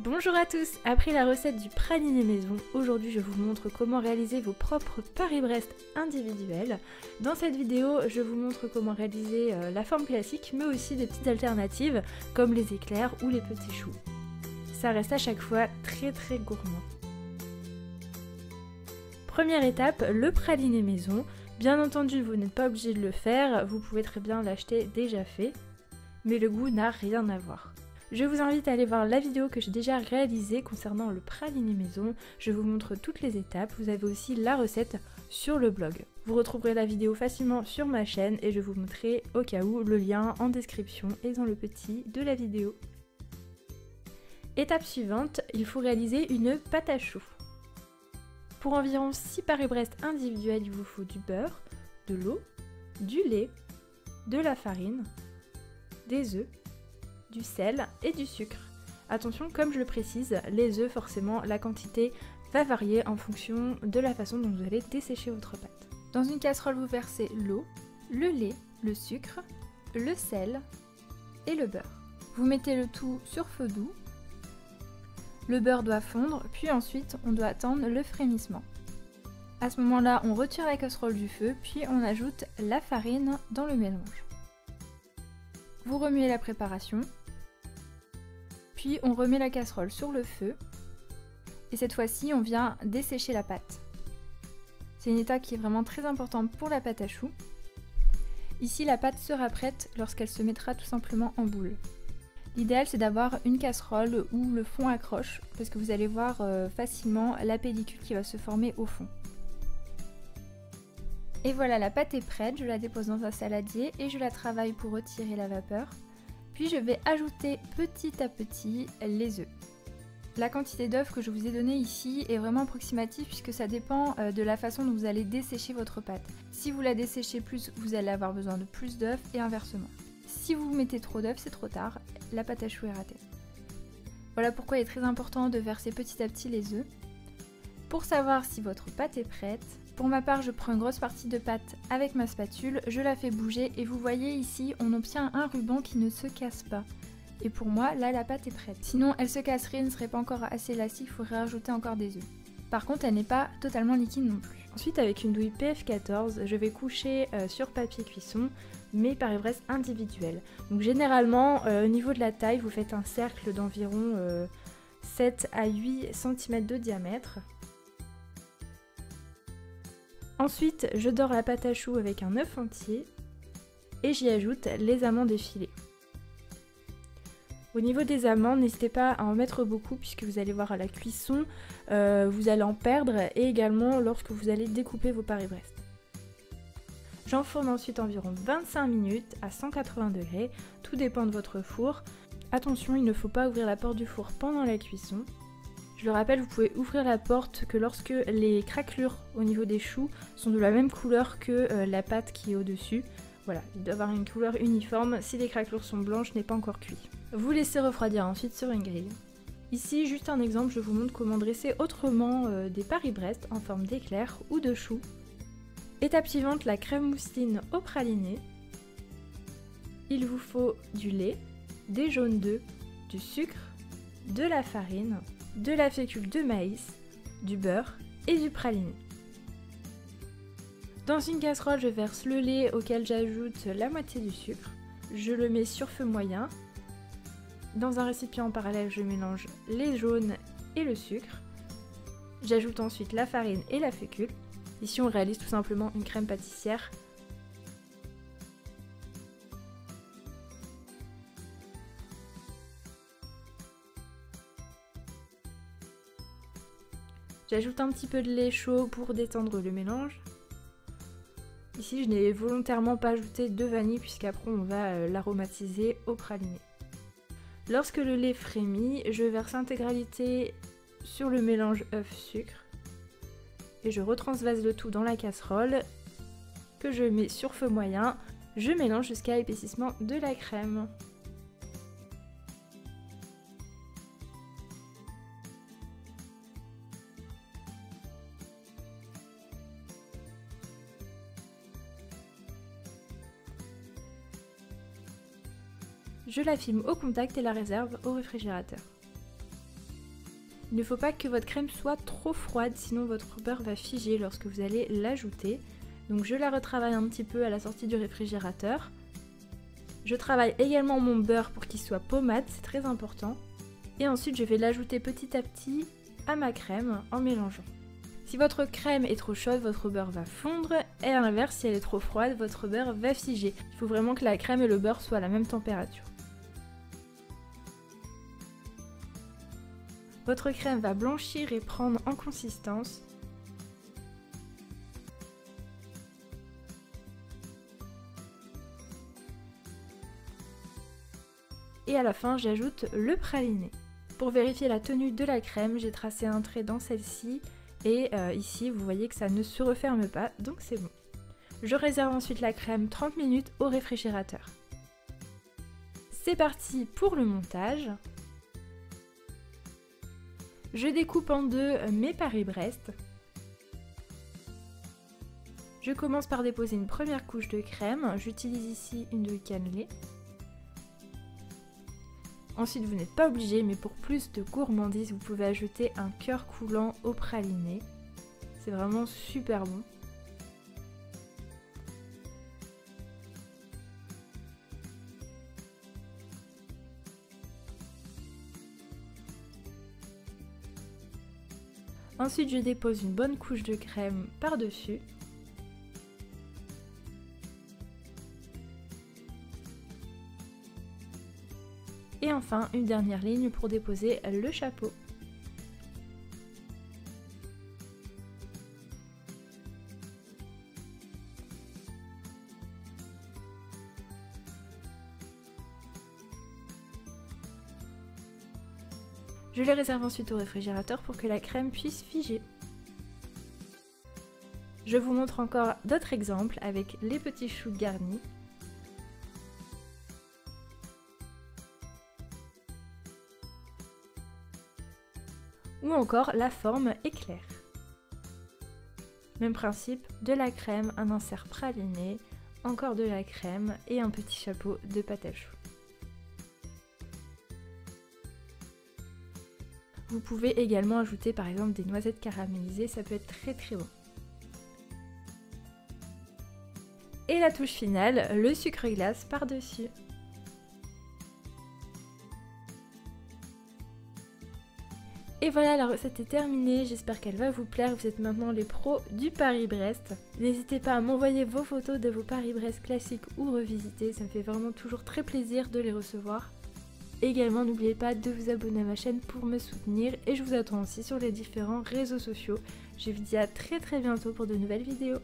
Bonjour à tous. Après la recette du praliné maison, aujourd'hui je vous montre comment réaliser vos propres Paris-Brest individuels. Dans cette vidéo, je vous montre comment réaliser la forme classique, mais aussi des petites alternatives comme les éclairs ou les petits choux. Ça reste à chaque fois très gourmand. Première étape, le praliné maison. Bien entendu, vous n'êtes pas obligé de le faire, vous pouvez très bien l'acheter déjà fait, mais le goût n'a rien à voir. Je vous invite à aller voir la vidéo que j'ai déjà réalisée concernant le praliné maison. Je vous montre toutes les étapes, vous avez aussi la recette sur le blog. Vous retrouverez la vidéo facilement sur ma chaîne et je vous montrerai au cas où le lien en description et dans le petit de la vidéo. Étape suivante, il faut réaliser une pâte à choux. Pour environ 6 Paris-Brest individuels, il vous faut du beurre, de l'eau, du lait, de la farine, des œufs, du sel et du sucre. Attention, comme je le précise, les œufs, forcément, la quantité va varier en fonction de la façon dont vous allez dessécher votre pâte. Dans une casserole, vous versez l'eau, le lait, le sucre, le sel et le beurre. Vous mettez le tout sur feu doux. Le beurre doit fondre, puis ensuite on doit attendre le frémissement. À ce moment-là, on retire la casserole du feu, puis on ajoute la farine dans le mélange. Vous remuez la préparation, puis on remet la casserole sur le feu, et cette fois-ci on vient dessécher la pâte. C'est une étape qui est vraiment très importante pour la pâte à choux. Ici, la pâte sera prête lorsqu'elle se mettra tout simplement en boule. L'idéal, c'est d'avoir une casserole où le fond accroche, parce que vous allez voir facilement la pellicule qui va se former au fond. Et voilà, la pâte est prête, je la dépose dans un saladier et je la travaille pour retirer la vapeur. Puis je vais ajouter petit à petit les œufs. La quantité d'œufs que je vous ai donnée ici est vraiment approximative puisque ça dépend de la façon dont vous allez dessécher votre pâte. Si vous la desséchez plus, vous allez avoir besoin de plus d'œufs et inversement. Si vous mettez trop d'œufs, c'est trop tard, la pâte à choux est ratée. Voilà pourquoi il est très important de verser petit à petit les œufs. Pour savoir si votre pâte est prête, pour ma part je prends une grosse partie de pâte avec ma spatule, je la fais bouger et vous voyez ici on obtient un ruban qui ne se casse pas. Et pour moi là la pâte est prête. Sinon elle se casserait, elle ne serait pas encore assez élastique, il faudrait rajouter encore des œufs. Par contre elle n'est pas totalement liquide non plus. Ensuite avec une douille PF14, je vais coucher sur papier cuisson mes Paris-Brest individuels. Donc généralement au niveau de la taille vous faites un cercle d'environ 7 à 8 cm de diamètre. Ensuite je dore la pâte à choux avec un œuf entier et j'y ajoute les amandes effilées. Au niveau des amandes, n'hésitez pas à en mettre beaucoup puisque vous allez voir à la cuisson, vous allez en perdre et également lorsque vous allez découper vos Paris-Brest. J'enfourne ensuite environ 25 minutes à 180 degrés, tout dépend de votre four. Attention, il ne faut pas ouvrir la porte du four pendant la cuisson. Je le rappelle, vous pouvez ouvrir la porte que lorsque les craquelures au niveau des choux sont de la même couleur que la pâte qui est au-dessus. Voilà, il doit avoir une couleur uniforme. Si les craquelures sont blanches, ce n'est pas encore cuit. Vous laissez refroidir ensuite sur une grille. Ici, juste un exemple, je vous montre comment dresser autrement des Paris-Brest en forme d'éclair ou de choux. Étape suivante, la crème mousseline au praliné. Il vous faut du lait, des jaunes d'œufs, du sucre, de la farine, de la fécule de maïs, du beurre et du praliné. Dans une casserole, je verse le lait auquel j'ajoute la moitié du sucre. Je le mets sur feu moyen. Dans un récipient en parallèle, je mélange les jaunes et le sucre. J'ajoute ensuite la farine et la fécule. Ici, on réalise tout simplement une crème pâtissière. J'ajoute un petit peu de lait chaud pour détendre le mélange. Ici, je n'ai volontairement pas ajouté de vanille puisqu'après on va l'aromatiser au praliné. Lorsque le lait frémit, je verse l'intégralité sur le mélange œuf-sucre et je retransvase le tout dans la casserole que je mets sur feu moyen. Je mélange jusqu'à épaississement de la crème. Je la filme au contact et la réserve au réfrigérateur. Il ne faut pas que votre crème soit trop froide, sinon votre beurre va figer lorsque vous allez l'ajouter. Donc je la retravaille un petit peu à la sortie du réfrigérateur. Je travaille également mon beurre pour qu'il soit pommade, c'est très important. Et ensuite je vais l'ajouter petit à petit à ma crème en mélangeant. Si votre crème est trop chaude, votre beurre va fondre, et à l'inverse, si elle est trop froide, votre beurre va figer. Il faut vraiment que la crème et le beurre soient à la même température. Votre crème va blanchir et prendre en consistance. Et à la fin, j'ajoute le praliné. Pour vérifier la tenue de la crème, j'ai tracé un trait dans celle-ci. Et ici, vous voyez que ça ne se referme pas, donc c'est bon. Je réserve ensuite la crème 30 minutes au réfrigérateur. C'est parti pour le montage. Je découpe en deux mes Paris-Brest. Je commence par déposer une première couche de crème. J'utilise ici une de cannelée. Ensuite, vous n'êtes pas obligé, mais pour plus de gourmandise, vous pouvez ajouter un cœur coulant au praliné. C'est vraiment super bon. Ensuite, je dépose une bonne couche de crème par-dessus. Et enfin, une dernière ligne pour déposer le chapeau. Je les réserve ensuite au réfrigérateur pour que la crème puisse figer. Je vous montre encore d'autres exemples avec les petits choux garnis. Ou encore la forme éclair. Même principe, de la crème, un insert praliné, encore de la crème et un petit chapeau de pâte à choux. Vous pouvez également ajouter par exemple des noisettes caramélisées, ça peut être très très bon. Et la touche finale, le sucre glace par-dessus. Et voilà, la recette est terminée, j'espère qu'elle va vous plaire, vous êtes maintenant les pros du Paris-Brest. N'hésitez pas à m'envoyer vos photos de vos Paris-Brest classiques ou revisités, ça me fait vraiment toujours très plaisir de les recevoir. Également, n'oubliez pas de vous abonner à ma chaîne pour me soutenir et je vous attends aussi sur les différents réseaux sociaux. Je vous dis à très bientôt pour de nouvelles vidéos.